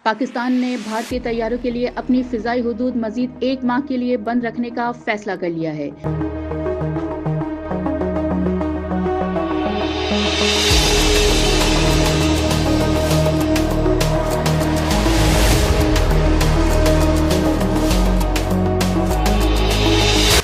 पाकिस्तान ने भारतीय तैयारों के लिए अपनी फिजाई हुदूद मजीद 1 माह के लिए बंद रखने का फैसला कर लिया है।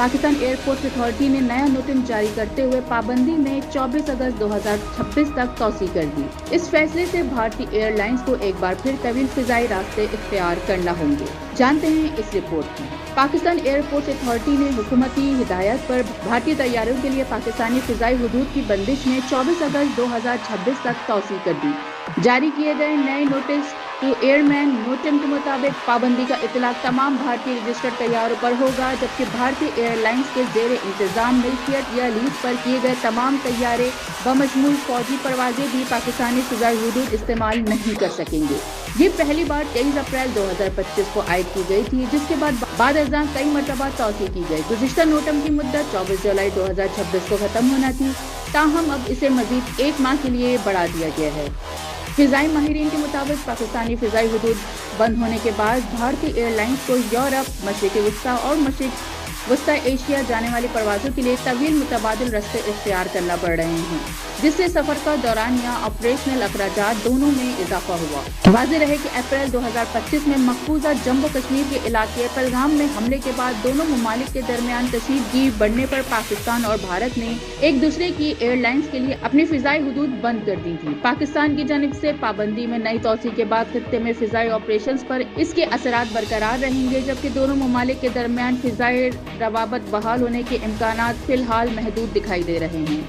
पाकिस्तान एयरपोर्ट अथॉरिटी ने नया नोटिस जारी करते हुए पाबंदी में 24 अगस्त 2026 तक तौसी कर दी। इस फैसले से भारतीय एयरलाइंस को एक बार फिर तवील फिजाई रास्ते इख्तियार करना होंगे। जानते हैं इस रिपोर्ट में। पाकिस्तान एयरपोर्ट अथॉरिटी ने हुकूमती हिदायत पर भारतीय तैयारों के लिए पाकिस्तानी फिजाई हुदूद की बंदिश में 24 अगस्त 2026 तक तौसी कर दी। जारी किए गए नए नोटिस टू एयरमैन नोटम के मुताबिक पाबंदी का इतलाक तमाम भारतीय रजिस्टर्ड तैयारों पर होगा, जबकि भारतीय एयरलाइंस के जेर इंतजाम मिल्कियत या लीज पर किए गए तमाम तैयारे बमशमूल फौजी परवाजें भी पाकिस्तानी फिजाई हुदूद इस्तेमाल नहीं कर सकेंगे। ये पहली बार 23 अप्रैल 2025 को आयद की गई थी, जिसके बाद अज़ां कई मरतबा तौसी की गई। गुज़िश्ता नोटम की मुद्दत 24 जुलाई 2026 को खत्म होना थी, ताहम अब इसे मजीद 1 माह के लिए बढ़ा दिया गया है। फिजाई माहिरीन के मुताबिक पाकिस्तानी फिजाई हुदूद बंद होने के बाद भारतीय एयरलाइंस को यूरोप, मशरिक़ वस्ता और मशरिक़ वस्ता एशिया जाने वाली परवाज़ों के लिए तवील मुतबादिल रास्ते इख्तियार करना पड़ रहे हैं, जिससे सफ़र का दौरान या ऑपरेशनल अखराजात दोनों में इजाफा हुआ। वाज़ेह रहे कि अप्रैल 2025 में मकबूजा जम्मू कश्मीर के इलाके पहलगाम में हमले के बाद दोनों ममालिक के दरमियान कशीदगी बढ़ने पर पाकिस्तान और भारत ने एक दूसरे की एयरलाइंस के लिए अपनी फिजाई हुदूद बंद कर दी थी। पाकिस्तान की जानिब से पाबंदी में नई तौसी के बाद खित्ते में फिजाई ऑपरेशंस पर इसके असरात बरकरार रहेंगे, जबकि दोनों ममालिक के दरमियान फिजाई रवाबत बहाल होने के इम्कानात फिलहाल महदूद दिखाई दे रहे हैं।